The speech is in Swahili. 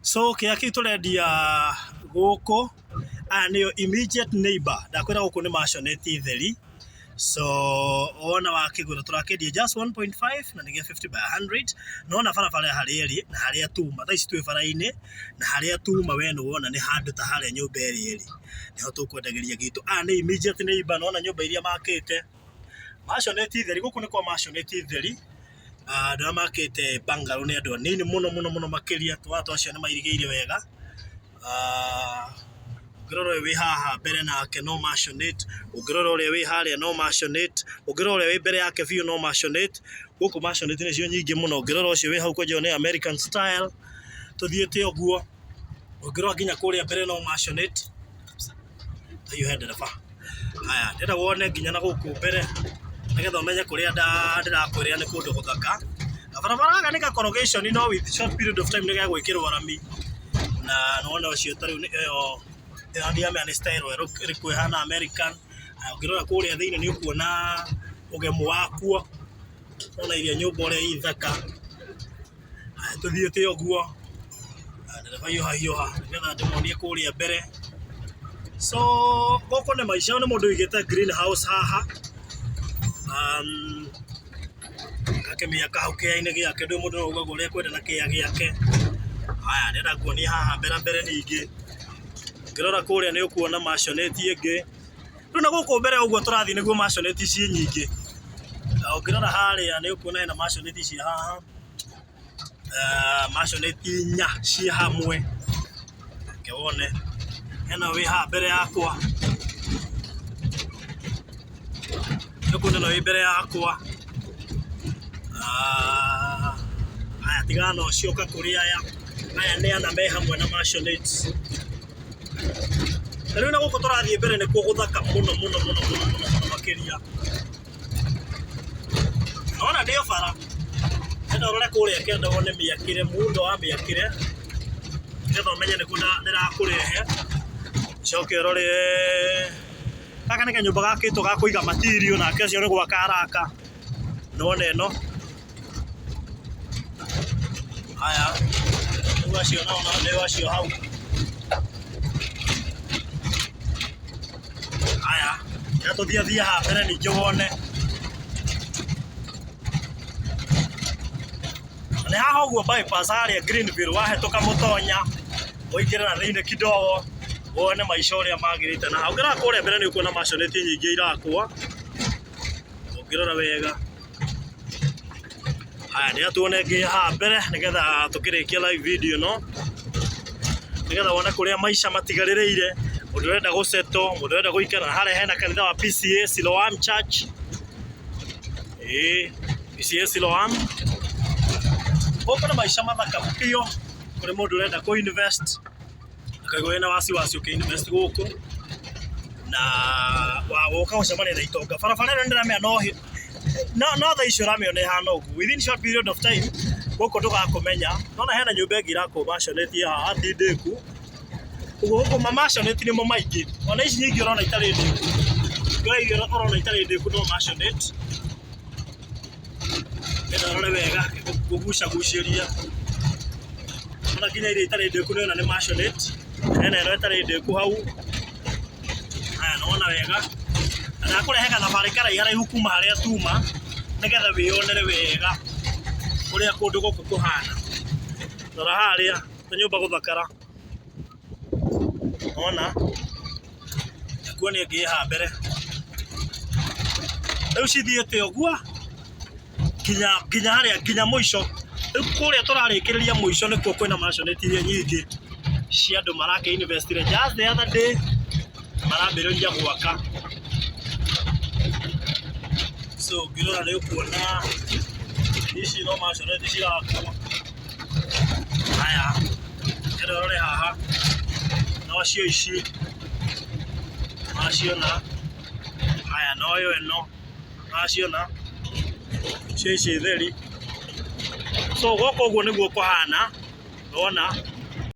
So kia kitu turendia guku niyo immediate neighbor ndakwira guku ni masioneti theri. So ona wakigura turakendia just 1.5 na nigia 50 by 100 nona barabara hari eri na haria tuma thaa ici twi bara-ini na haria tuma we no wona ni handu ta haria nyumba eri niho tukwendagiria gitu ni immediate neighbor nona nyumba iria makite masioneti theri guku ni kwa masioneti theri. Ndio makite bangalo ni andu anini muno makiria watu acio ni mairigiire wega. Ngirora wi haha mbere nake no masionate, ungirora uria wi haria no masionate, ungirora uria wi mbere yake view no masionate. Guku masionate ni cio nyingi muno, ungirora ucio wi hau kwenja ni American style tuthiete oguo, ungirora nginya kuria mbere no masionate. Tayo hende fa haya ndenda wone nginya na guku mbere nigetha umenye kuria ndirakwirira ni kundu guthaka. Barabara ga ni ka corrugation no with short period of time ni ga gwikirwo rami na nona ucio tari yo ndia me style ri kwihana American. Ungirora kuria thiini ni ukuona ugemu wakuo ona iria nyumba uria ithaka. Tuthiete oguo ndereba yoha nigetha ndimonie kuria mbere. So goko ni maisha ni mundu wigite greenhouse haha akemia ka ukiaine giake ndu mundu ugago ria kwenda na kia giake. Haya ndenda kuonia haha mbere ningi ngirora kuria ni ukuona masioneti ingi riu na guku mbere uguo turathi niguo masioneti ci nyingi. Ngirora haria ni ukuona ina masioneti ci haha masioneti nya ci hamwe kiwone ena wi ha mbere yakwa nukundi no wi mbere yakwa. Haya tigana ucio ka kuria aya ni ana me hamwe na masioneti. Riu na guku turathie mbere ni kuo guthaka muno makiria. Ona ndio bara enda urore kuria kenda wone miakire mundo wa miakire ngetha umenye ni kuna ndirakurehe coke urore kaka ni kanyumba gakitwo ga kuiga material na kesho ni gwaka haraka none no. Haya ugacio naona ndio wacio hau. Haya tuthia ha mbere ni njogone ni haha uguo bypass haria Greenville wahetoka mutonya uingirira thiini kidogo wone maisha uria magirite na ungirora kuria mbere ni ukuona masioneti nyingi irakwa ungirora wega. Haya ni atuone ngi ha mbere nigetha tukirikia live video no nigetha wone kuria maisha matigaririire. Mundu urenda guseto, mundu urenda guikara haria hena kanitha wa PCA Siloam Church. PCA Siloam open maisha mathaka pio kuri mundu urenda ku invest akaigwa ina wasiwasi uki invest guku na woka ucemania na itonga. Barabara ino ndiramenya no tha icio ramĩona ihana ũguo within short period of time guku ndugakumenya. Nona hena nyumba ĩngĩ irakwo masioneti haha ndindiku uguo guku masioneti nimo maingĩ. Ona ici nyingĩ urona itarĩ ndiku urona itarĩ ndiku no masioneti. Nenda urore wega gugucaguciria ona nginya iria itarĩ ndiku nĩona nĩ masioneti. Hena ĩno ĩtarĩ ndiku hau. Haya nona wega na kurehe gathabarĩ karaihu haraihu kuma haria tuma nigetha wionere wega uria kundu guku kuhana. Rora haria nyumba guthakara ona kuonia ngi ha mbere riu cithiete oguo nginya haria nginya muico. Riu kuria turarikiriria muico nikuo kwina masioneti iria nyingi cia andu marake investire just the other day marambiriria gwaka. So ngirora ni ukuona ici no masioneti cirakwo. Haya ndorore haha no cio ici maciona. Haya no yo eno maciona cio ici theri. So goko guo niguo kuhana wona